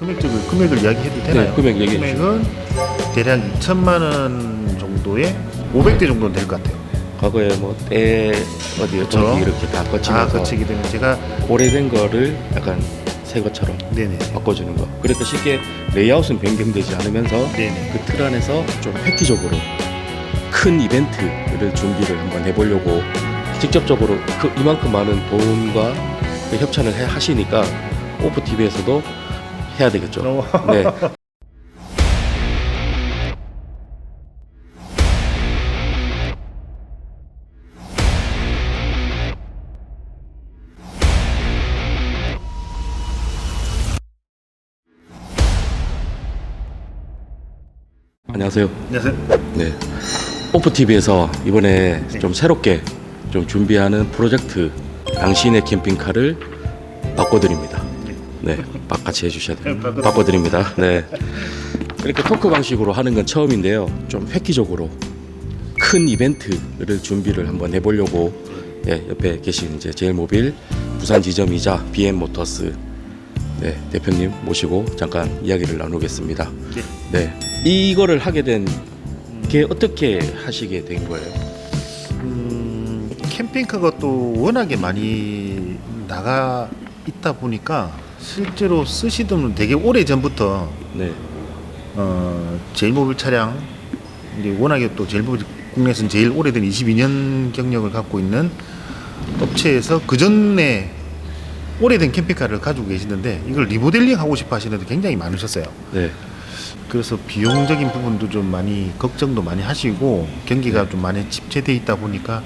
금액을 이야기해도 되나요? 네, 금액 얘기해 금액은 대략 2천만 원 정도에 500대 정도는 될 것 같아요. 과거에 뭐때 어디 전기 이렇게 다 거치면서 거치게 되면 제가 오래된 거를 약간 새 것처럼 네네 바꿔주는 거. 그러니까 쉽게 레이아웃은 변경되지 않으면서 네네 그 틀 안에서 좀 획기적으로 큰 이벤트를 준비를 한번 해보려고 직접적으로 이만큼 많은 돈과 그 협찬을 하시니까 오프 TV에서도 해야 되겠죠. 네. 안녕하세요. 안녕하세요. 네. 오프 TV에서 이번에 네. 좀 새롭게 좀 준비하는 프로젝트 당신의 캠핑카를 바꿔드립니다. 네, 같이 해주셔야 돼요. 바꿔드립니다. 네. 이렇게 토크 방식으로 하는 건 처음인데요. 좀 획기적으로 큰 이벤트를 준비를 한번 해보려고 예, 옆에 계신 이제 제일모빌 부산 지점이자 BM 모터스 네, 대표님 모시고 잠깐 이야기를 나누겠습니다. 네, 이거를 하게 된 게 어떻게 하시게 된 거예요? 캠핑카가 또 워낙에 많이 나가 있다 보니까 실제로 쓰시던 분 되게 오래 전부터 네, 제일모빌 차량 이제 워낙에 또 제일모빌 국내에서는 제일 오래된 22년 경력을 갖고 있는 업체에서 그 전에 오래된 캠핑카를 가지고 계시는데 이걸 리모델링 하고 싶어 하시는 분들 굉장히 많으셨어요. 네, 그래서 비용적인 부분도 좀 많이 걱정도 많이 하시고 경기가 좀 많이 집중돼 있다 보니까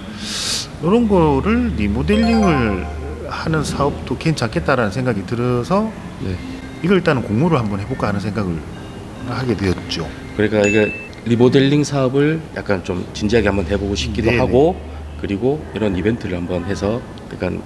이런 거를 리모델링을 하는 사업도 괜찮겠다라는 생각이 들어서 네. 이걸 일단은 공모를 한번 해볼까 하는 생각을 하게 되었죠. 그러니까 이게 리모델링 사업을 약간 좀 진지하게 한번 해보고 싶기도 네네. 하고 그리고 이런 이벤트를 한번 해서 약간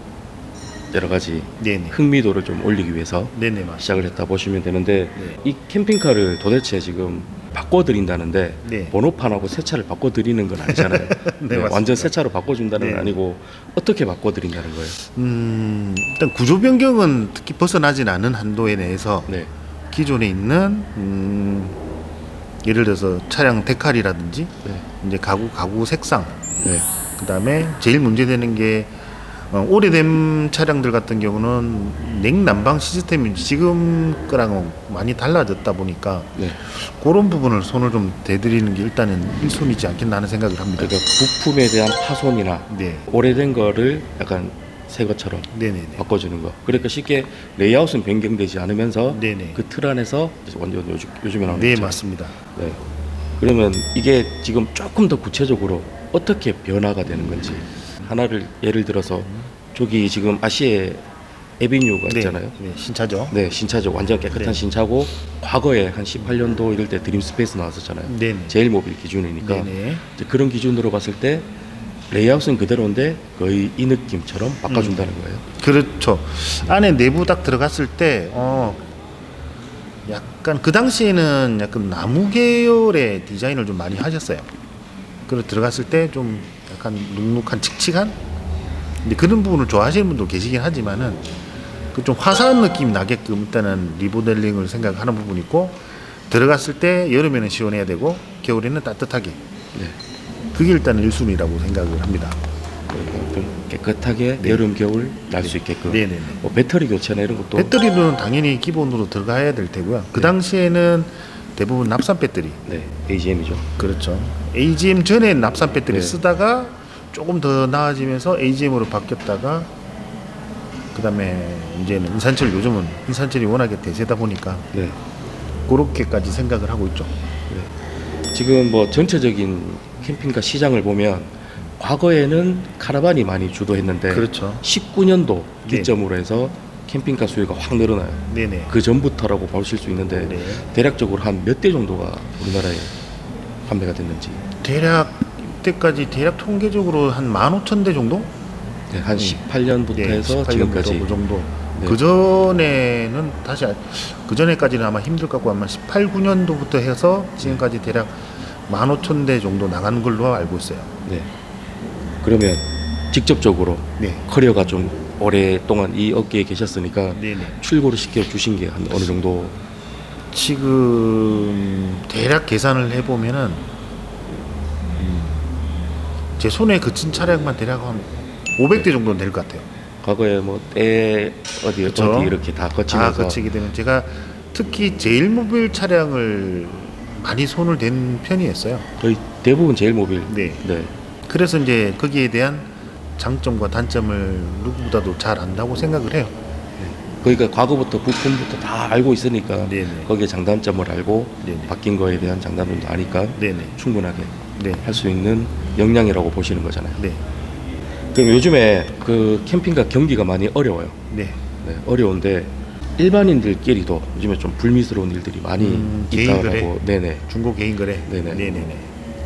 여러 가지 네네. 흥미도를 좀 올리기 위해서 네네 맞습니다. 시작을 했다 보시면 되는데 네. 이 캠핑카를 도대체 지금 바꿔드린다는데 네. 번호판하고 새 차를 바꿔드리는 건 아니잖아요. 네, 네, 맞습니다. 완전 새 차로 바꿔준다는 네. 건 아니고 어떻게 바꿔드린다는 거예요? 일단 구조 변경은 특히 벗어나진 않은 한도에 내에서 네, 기존에 있는 예를 들어서 차량 데칼이라든지 네, 이제 가구 색상 네, 그다음에 제일 문제되는 게 오래된 차량들 같은 경우는 냉난방 시스템이 지금 거랑은 많이 달라졌다 보니까 네. 그런 부분을 손을 좀 대드리는 게 일단은 1순위지 않겠나 하는 생각을 합니다. 그러니까 부품에 대한 파손이나 네, 오래된 거를 약간 새 것처럼 네네네. 바꿔주는 거. 그러니까 쉽게 레이아웃은 변경되지 않으면서 네네. 그 틀 안에서 완전 요즘에 나오는 네 거죠. 맞습니다. 네. 그러면 이게 지금 조금 더 구체적으로 어떻게 변화가 되는 건지 하나를 예를 들어서 저기 지금 아시에 에비뉴가 있잖아요. 네, 신차죠. 네, 신차죠. 완전 깨끗한 네. 신차고 과거에 한 18년도 이럴 때 드림스페이스 나왔었잖아요. 네네. 제일모빌 기준이니까 네네. 이제 그런 기준으로 봤을 때 레이아웃은 그대로인데 거의 이 느낌처럼 바꿔준다는 거예요. 그렇죠. 안에 내부 딱 들어갔을 때 약간 그 당시에는 약간 나무 계열의 디자인을 좀 많이 하셨어요. 그리고 들어갔을 때 좀 약간 눅눅한 칙칙한 근데 그런 부분을 좋아하시는 분도 계시긴 하지만은 그 좀 화사한 느낌이 나게끔 일단은 리모델링을 생각하는 부분이 있고 들어갔을 때 여름에는 시원해야 되고 겨울에는 따뜻하게 네. 그게 일단 1순위라고 생각을 합니다. 그러니까 좀 깨끗하게 네. 여름 겨울 날 수 있게끔. 네네네. 뭐 배터리 교체나 이런 것도 배터리는 당연히 기본으로 들어가야 될 테고요. 그 당시에는 대부분 납산 배터리. 네, AGM이죠. 그렇죠. AGM 전에 납산 배터리 네. 쓰다가 조금 더 나아지면서 AGM으로 바뀌었다가 그다음에 이제는 인산철 요즘은 인산철이 워낙에 대세다 보니까 네. 그렇게까지 생각을 하고 있죠. 지금 뭐 전체적인 캠핑카 시장을 보면 과거에는 카라반이 많이 주도했는데 그렇죠. 19년도 네. 기점으로 해서 캠핑카 수요가 확 늘어나요. 네네. 그 전부터라고 보실 수 있는데 네. 대략적으로 한 몇 대 정도가 우리나라에 판매가 됐는지. 대략 이때까지 대략 통계적으로 한 15,000대 정도? 네, 한 18년부터 해서 18년부터 지금까지. 그 정도. 네. 그 전에는 다시 그 전에까지는 아마 힘들 것 같고 아마 18, 9년도부터 해서 지금까지 대략 15,000대 정도 나간 걸로 알고 있어요. 네. 그러면 직접적으로 네. 커리어가 좀 오랫동안 이 업계에 계셨으니까 네네. 출고를 시켜 주신 게 한 어느 정도 지금 대략 계산을 해보면은 제 손에 그친 차량만 대략 한 500대 정도는 될 것 같아요. 과거에 뭐 때 어디 그쵸? 어디 이렇게 다 다 거치면서 거치게 되면 제가 특히 제일모빌 차량을 많이 손을 댄 편이었어요. 거의 대부분 제일모빌. 네. 네. 그래서 이제 거기에 대한 장점과 단점을 누구보다도 잘 안다고 생각을 해요. 그러니까 과거부터 부품부터 다 알고 있으니까 네네. 거기에 장단점을 알고 네네. 바뀐 거에 대한 장단점도 아니까 네네. 충분하게 네. 할 수 있는 역량이라고 보시는 거잖아요. 네. 그럼 요즘에 그 캠핑카 경기가 많이 어려워요. 네. 네, 어려운데 일반인들끼리도 요즘에 좀 불미스러운 일들이 많이 개인 거래? 있다고. 네네. 중고 개인 거래. 네네. 네네네.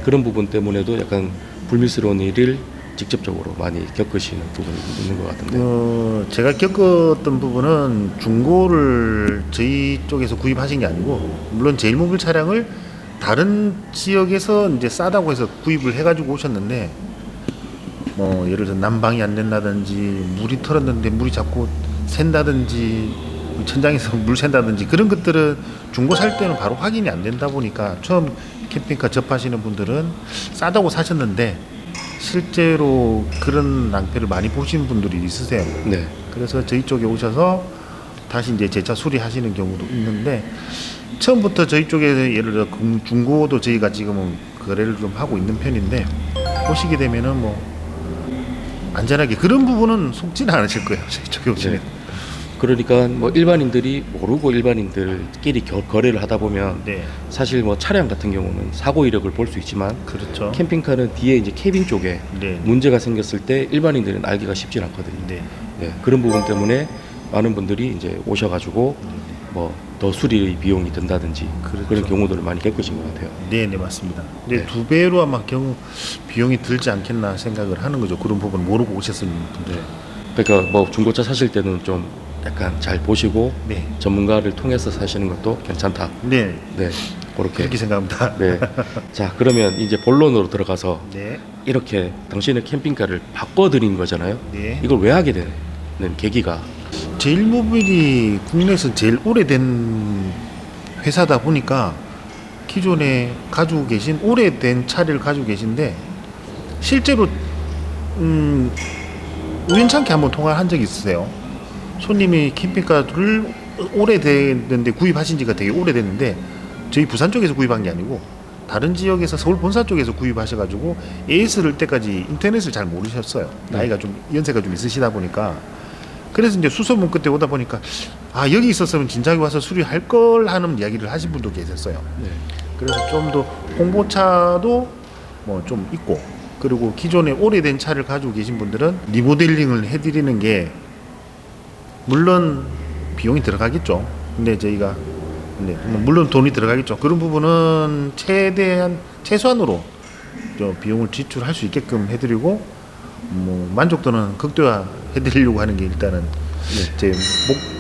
그런 부분 때문에도 약간 불미스러운 일을 직접적으로 많이 겪으시는 부분이 있는 것 같은데. 제가 겪었던 부분은 중고를 저희 쪽에서 구입하신 게 아니고, 물론 제일모빌 차량을 다른 지역에서 이제 싸다고 해서 구입을 해가지고 오셨는데, 뭐 예를 들어 난방이 안 된다든지 물이 털었는데 물이 자꾸 샌다든지 천장에서 물 샌다든지 그런 것들은 중고 살 때는 바로 확인이 안 된다 보니까 처음 캠핑카 접하시는 분들은 싸다고 사셨는데 실제로 그런 낭패를 많이 보시는 분들이 있으세요. 네. 그래서 저희 쪽에 오셔서 다시 이제 제 차 수리하시는 경우도 있는데, 처음부터 저희 쪽에서 예를 들어 중고도 저희가 지금은 거래를 좀 하고 있는 편인데, 보시게 되면은 뭐 안전하게 그런 부분은 속지는 않으실 거예요. 저희 쪽에 오시면. 네. 그러니까 뭐 일반인들이 모르고 일반인들끼리 거래를 하다 보면 네. 사실 뭐 차량 같은 경우는 사고 이력을 볼 수 있지만 그렇죠. 캠핑카는 뒤에 이제 캐빈 쪽에 네. 문제가 생겼을 때 일반인들은 알기가 쉽지 않거든요. 네. 네, 그런 부분 때문에 많은 분들이 이제 오셔가지고 뭐 더 수리 비용이 든다든지 그렇죠. 그런 경우들을 많이 겪으신 것 같아요. 네, 네, 맞습니다. 근데 네. 두 배로 아마 비용이 들지 않겠나 생각을 하는 거죠. 그런 부분 모르고 오셨을 분들. 그러니까 뭐 중고차 사실 때는 좀 약간 잘 보시고 네. 전문가를 통해서 사시는 것도 괜찮다. 네. 네, 그렇게. 그렇게 생각합니다. 네. 자, 그러면 이제 본론으로 들어가서 네. 이렇게 당신의 캠핑카를 바꿔드린 거잖아요. 네. 이걸 왜 하게 되는 계기가? 제일모빌이 국내에서 제일 오래된 회사다 보니까 기존에 가지고 계신 오래된 차를 가지고 계신데, 실제로 우연찮게 한번 통화를 한 적이 있으세요. 손님이 캠핑카를 오래됐는데 구입하신 지가 되게 오래됐는데 저희 부산 쪽에서 구입한 게 아니고 다른 지역에서 서울 본사 쪽에서 구입하셔가지고 AS를 때까지 인터넷을 잘 모르셨어요. 나이가 좀 연세가 좀 있으시다 보니까. 그래서 이제 수소문 끝에 오다 보니까 아, 여기 있었으면 진작에 와서 수리할 걸 하는 이야기를 하신 분도 계셨어요. 네. 그래서 좀 더 홍보차도 뭐 좀 있고, 그리고 기존에 오래된 차를 가지고 계신 분들은 리모델링을 해드리는 게 물론 비용이 들어가겠죠. 근데 저희가 물론 돈이 들어가겠죠. 그런 부분은 최소한으로 비용을 지출할 수 있게끔 해드리고, 뭐 만족도는 극대화해드리려고 하는 게 일단은 제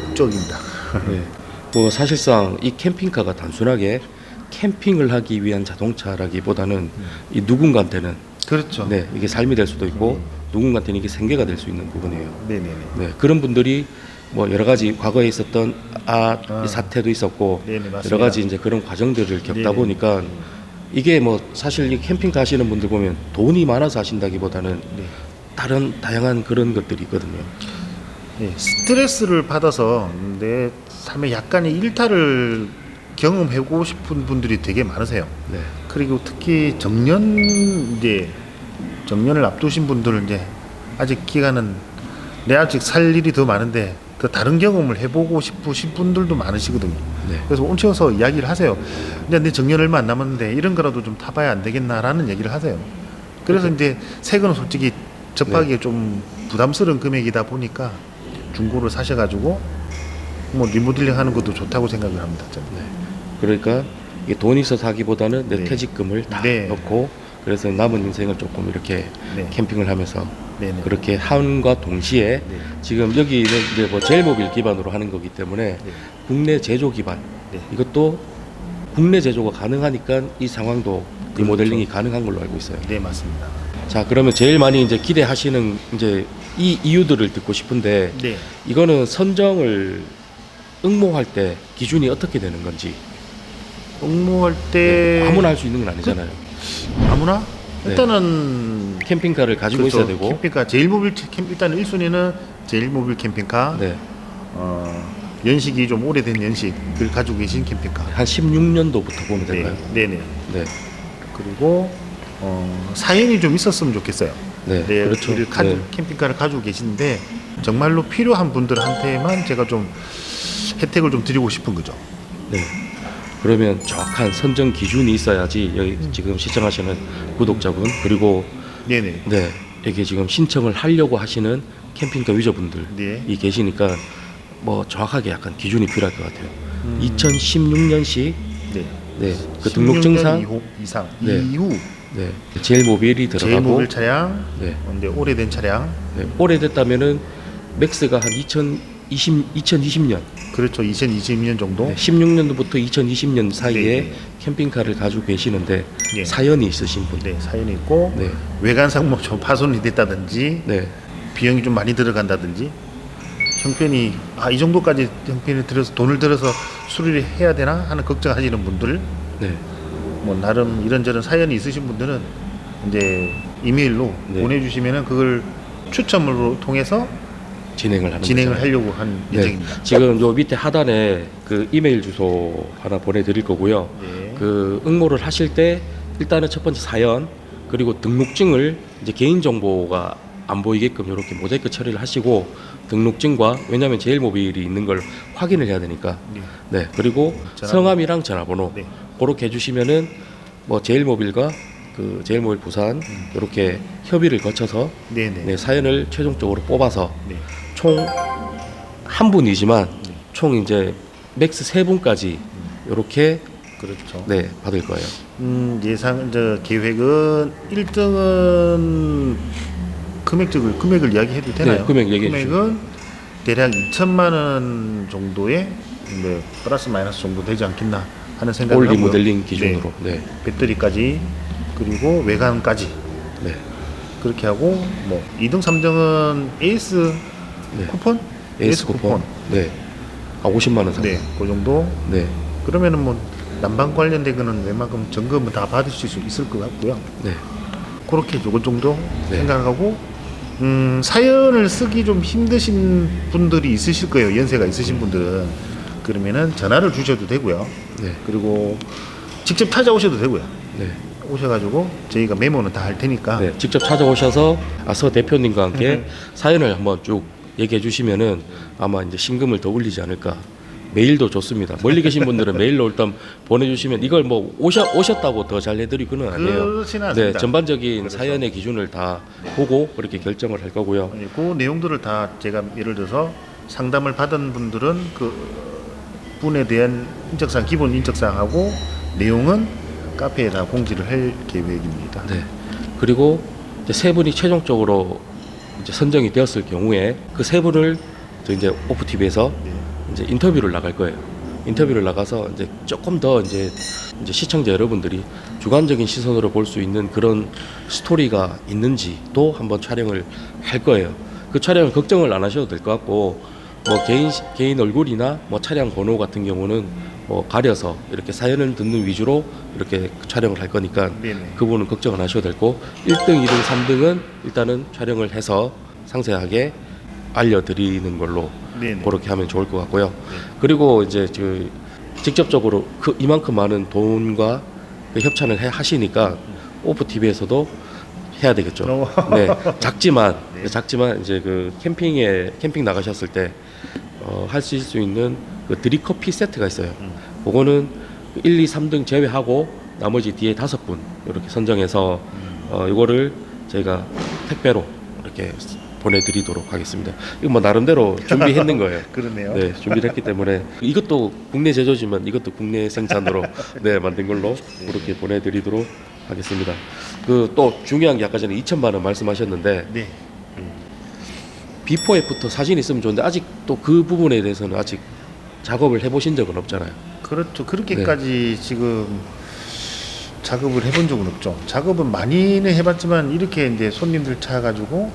목적입니다. 네. 뭐 사실상 이 캠핑카가 단순하게 캠핑을 하기 위한 자동차라기보다는 이 누군가한테는 그렇죠. 네, 이게 삶이 될 수도 있고 누군가한테는 이게 생계가 될 수 있는 부분이에요. 네네네. 네, 그런 분들이 뭐 여러 가지 과거에 있었던 이 사태도 있었고 네네, 맞습니다. 여러 가지 이제 그런 과정들을 겪다 네네. 보니까 이게 뭐 사실 이 캠핑카 하시는 분들 보면 돈이 많아서 하신다기보다는 네. 다른 다양한 그런 것들이 있거든요. 네, 스트레스를 받아서 내 삶에 약간의 일탈을 경험해보고 싶은 분들이 되게 많으세요. 네. 그리고 특히 정년을 앞두신 분들은 이제 아직 기간은 내 아직 살 일이 더 많은데 더 다른 경험을 해보고 싶으신 분들도 많으시거든요. 네. 그래서 온치어서 이야기를 하세요. 근데 내 정년 얼마 안 남았는데 이런 거라도 좀 타봐야 안 되겠나라는 얘기를 하세요. 그래서 이제 새 거는 솔직히 접하기에 좀 부담스러운 금액이다 보니까 중고를 사셔가지고 뭐 리모델링 하는 것도 좋다고 생각을 합니다. 저는. 네. 그러니까 이게 돈이 있어서 하기보다는 내 네. 퇴직금을 다 네. 넣고 그래서 남은 인생을 조금 이렇게 네. 캠핑을 하면서 네네. 그렇게 함과 동시에 네. 지금 여기는 이제 뭐 제일모빌 기반으로 하는 거기 때문에 네. 국내 제조 기반 네. 이것도 국내 제조가 가능하니까 이 상황도 리모델링이 가능한 걸로 알고 있어요. 네, 맞습니다. 자, 그러면 제일 많이 이제 기대하시는 이제 이 이유들을 듣고 싶은데 네. 이거는 선정을 응모할 때 기준이 어떻게 되는 건지. 응모할 때 아무나 할 수 있는 건 아니잖아요. 아무나 네. 일단은 캠핑카를 가지고 그렇죠. 있어야 되고. 캠핑카 제일모빌 일단 1순위는 제일모빌 캠핑카. 네. 연식이 좀 오래된 연식을 가지고 계신 캠핑카. 한 16년도부터 보면 될까요? 네네. 네. 그리고 사연이 좀 있었으면 좋겠어요. 네. 그렇죠. 네. 캠핑카를 가지고 계시는데 정말로 필요한 분들한테만 제가 좀 혜택을 좀 드리고 싶은 거죠. 네. 그러면 정확한 선정 기준이 있어야지 여기 지금 시청하시는 구독자분 그리고 네네. 네 이게 지금 신청을 하려고 하시는 캠핑카 유저분들이 네. 계시니까 뭐 정확하게 약간 기준이 필요할 것 같아요. 2016년식 네. 네, 그 등록 증상 이상 네. 이후 네, 제일모빌이 들어가고 제일모빌 차량, 네. 근데 오래된 차량, 네, 오래됐다면은 맥스가 한 2020년 그렇죠. 2020년 정도. 네, 16년도부터 2020년 사이에 네. 캠핑카를 가지고 계시는데 네. 사연이 있으신 분. 네, 사연이 있고 네. 외관상 뭐 좀 파손이 됐다든지 네. 비용이 좀 많이 들어간다든지 형편이 이 정도까지 형편이 들어서 돈을 들어서 수리를 해야 되나 하는 걱정하시는 분들, 네. 뭐 나름 이런저런 사연이 있으신 분들은 이제 이메일로 네. 보내주시면은 그걸 추첨으로 통해서 진행을 하는 진행을 거잖아요. 하려고 한 네. 예정입니다. 지금 요 밑에 하단에 그 이메일 주소 하나 보내드릴 거고요. 네. 그 응모를 하실 때 일단은 첫 번째 사연 그리고 등록증을 이제 개인 정보가 안 보이게끔 이렇게 모자이크 처리를 하시고 등록증과 왜냐하면 제일모빌이 있는 걸 확인을 해야 되니까 네. 네 그리고 전화번호. 성함이랑 전화번호 네. 그렇게 해주시면은 뭐 제일모빌과 그 제일모빌 부산 이렇게 협의를 거쳐서 네네. 네, 사연을 최종적으로 뽑아서 네. 총 한 분이지만 총 이제 맥스 세 분까지 이렇게 그렇죠. 네 받을 거예요. 예상 계획은 1등은 금액을 이야기해도 되나요? 네, 금액 얘기해 금액은 대략 2천만 원 정도의 플러스 마이너스 정도 되지 않겠나 하는 생각을 올리 하고요. 모델링 기준으로. 네. 배터리까지 그리고 외관까지 네. 그렇게 하고 뭐 2등, 3등은 에이스 네. 쿠폰? 에이스 쿠폰. 네. 50만 원 상당. 네, 그 정도. 네. 그러면은 뭐 난방 관련된 거는 웬만큼 점검은 다 받으실 수 있을 것 같고요. 네. 그렇게 요거 정도 네. 생각하고 사연을 쓰기 좀 힘드신 분들이 있으실 거예요. 연세가 있으신 분들은 그러면은 전화를 주셔도 되고요. 네. 그리고 직접 찾아오셔도 되고요. 네. 오셔가지고 저희가 메모는 다 할 테니까. 네. 직접 찾아오셔서 서 대표님과 함께 사연을 한번 쭉 얘기해 주시면은 아마 이제 신금을 더 올리지 않을까. 메일도 좋습니다. 멀리 계신 분들은 메일로 일단 보내주시면 이걸 뭐 오셨다고 더 잘 해드리고는 아니에요. 그렇지는 않습니다. 네, 전반적인 그렇죠. 사연의 기준을 다 보고 그렇게 결정을 할 거고요. 그 내용들을 다 제가 예를 들어서 상담을 받은 분들은 그 분에 대한 인적사항, 기본 인적사항하고 내용은 카페에 다 공지를 할 계획입니다. 네. 그리고 이제 세 분이 최종적으로 이제 선정이 되었을 경우에 그 세 분을 저 이제 오프 TV에서 이제 인터뷰를 나갈 거예요. 인터뷰를 나가서 이제 조금 더 이제 시청자 여러분들이 주관적인 시선으로 볼 수 있는 그런 스토리가 있는지도 한번 촬영을 할 거예요. 그 촬영을 걱정을 안 하셔도 될 것 같고 뭐 개인 얼굴이나 뭐 차량 번호 같은 경우는 뭐 가려서 이렇게 사연을 듣는 위주로 이렇게 촬영을 할 거니까 네네. 그 부분은 걱정 안 하셔도 되고 1등, 2등, 3등은 일단은 촬영을 해서 상세하게 알려드리는 걸로 네네. 그렇게 하면 좋을 것 같고요. 그리고 이제 직접적으로 이만큼 많은 돈과 그 협찬을 하시니까 오프 TV에서도 해야 되겠죠. 네, 작지만 이제 그 캠핑 나가셨을 때 하실 수 있는 그 드립커피 세트가 있어요. 그거는 1, 2, 3등 제외하고 나머지 뒤에 5분 이렇게 선정해서 이거를 저희가 택배로 이렇게 보내드리도록 하겠습니다. 이거 뭐 나름대로 준비했는 거예요. 그러네요. 네, 준비를 했기 때문에 이것도 국내 제조지만 이것도 국내 생산으로 네, 만든 걸로 그렇게 보내드리도록 하겠습니다. 그 또 중요한 게 아까 전에 2천만 원 말씀하셨는데 네. 비포 애프터 사진이 있으면 좋은데 아직 또 그 부분에 대해서는 아직 작업을 해보신 적은 없잖아요. 그렇죠. 그렇게까지 지금 작업을 해본 적은 없죠. 작업은 많이는 해봤지만 이렇게 이제 손님들 찾아가지고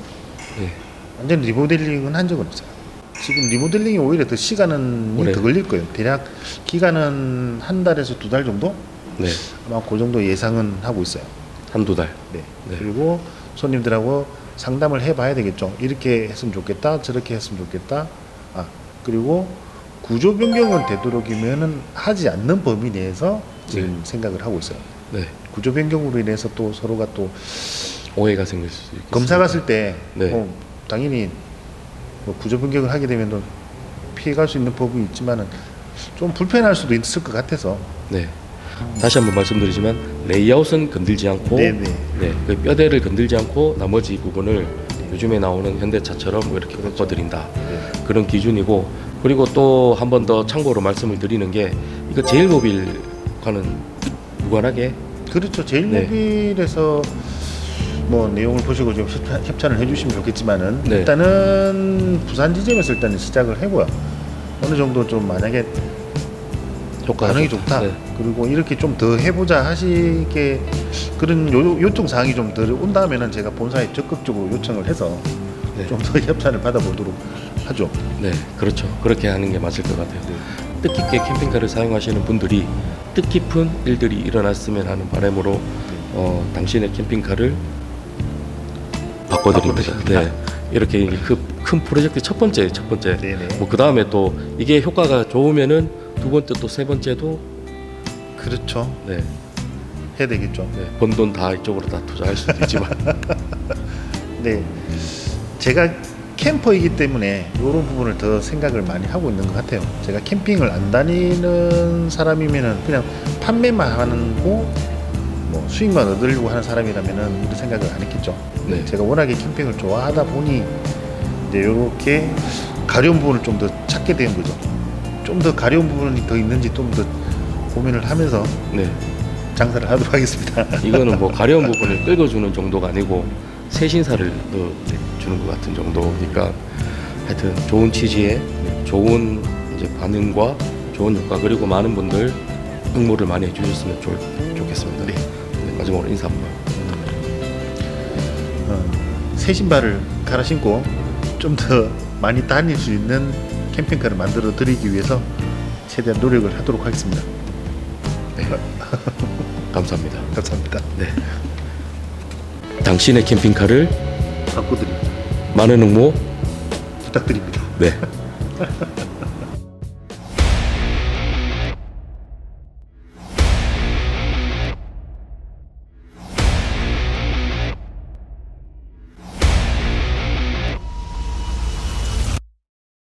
네. 완전 리모델링은 한 적은 없어요. 지금 리모델링이 오히려 더 시간은 오래. 더 걸릴 거예요. 대략 기간은 한 달에서 2달 정도? 네. 아마 그 정도 예상은 하고 있어요. 한두 달. 네. 네. 그리고 손님들하고 상담을 해봐야 되겠죠. 이렇게 했으면 좋겠다, 저렇게 했으면 좋겠다. 아, 그리고 구조 변경은 되도록이면은 하지 않는 범위 내에서 지금 생각을 하고 있어요. 네. 구조 변경으로 인해서 또 서로가 또 오해가 생길 수 있겠습니다. 검사 갔을 때 네. 당연히 뭐 구조 변경을 하게 되면 또 피해갈 수 있는 부분이 있지만은 좀 불편할 수도 있을 것 같아서. 네. 다시 한번 말씀드리지만 레이아웃은 건들지 않고 네네. 네, 그 뼈대를 건들지 않고 나머지 부분을 요즘에 나오는 현대차처럼 뭐 이렇게 그렇죠. 바꿔드린다. 네. 그런 기준이고, 그리고 또 한 번 더 참고로 말씀을 드리는 게 이거 제일모빌과는 무관하게 그렇죠. 제일모빌에서 뭐 내용을 보시고 좀 협찬을 해주시면 좋겠지만은 네. 일단은 부산 지점에서 일단은 시작을 해고요. 어느 정도 좀 만약에 효과가 반응이 좋다. 네. 그리고 이렇게 좀 더 해보자 하시게 그런 요청 사항이 좀 더 온다면은 제가 본사에 적극적으로 요청을 해서 네. 좀 더 협찬을 받아보도록 하죠. 네, 그렇죠. 그렇게 하는 게 맞을 것 같아요. 뜻깊게 캠핑카를 사용하시는 분들이 뜻깊은 일들이 일어났으면 하는 바람으로 당신의 캠핑카를 바꿔드립니다. 바꿔드립니다. 네, 이렇게 그 큰 프로젝트 첫 번째. 네네. 뭐 그 다음에 또 이게 효과가 좋으면은 두 번째 또 세 번째도 그렇죠. 네, 해야 되겠죠. 번 돈 다 이쪽으로 다 투자할 수도 있지만 네, 제가 캠퍼이기 때문에 이런 부분을 더 생각을 많이 하고 있는 것 같아요. 제가 캠핑을 안 다니는 사람이면은 그냥 판매만 하고 뭐 수익만 얻으려고 하는 사람이라면은 이런 생각을 안 했겠죠. 네. 제가 워낙에 캠핑을 좋아하다 보니 이제 이렇게 가려운 부분을 좀 더 찾게 된 거죠. 좀 더 가려운 부분이 더 있는지 좀 더 고민을 하면서 네, 장사를 하도록 하겠습니다. 이거는 뭐 가려운 부분을 끌어주는 정도가 아니고 새 신사를 넣어주는 것 같은 정도니까 하여튼 좋은 취지에 좋은 이제 반응과 좋은 효과, 그리고 많은 분들 응모를 많이 해주셨으면 좋겠습니다. 네. 네, 마지막으로 인사 한번. 새 신발을 갈아 신고 좀 더 많이 다닐 수 있는 캠핑카를 만들어 드리기 위해서 최대한 노력을 하도록 하겠습니다. 네. 감사합니다. 감사합니다. 네. 당신의 캠핑카를 바꿔드립니다. 많은 응모 부탁드립니다. 네.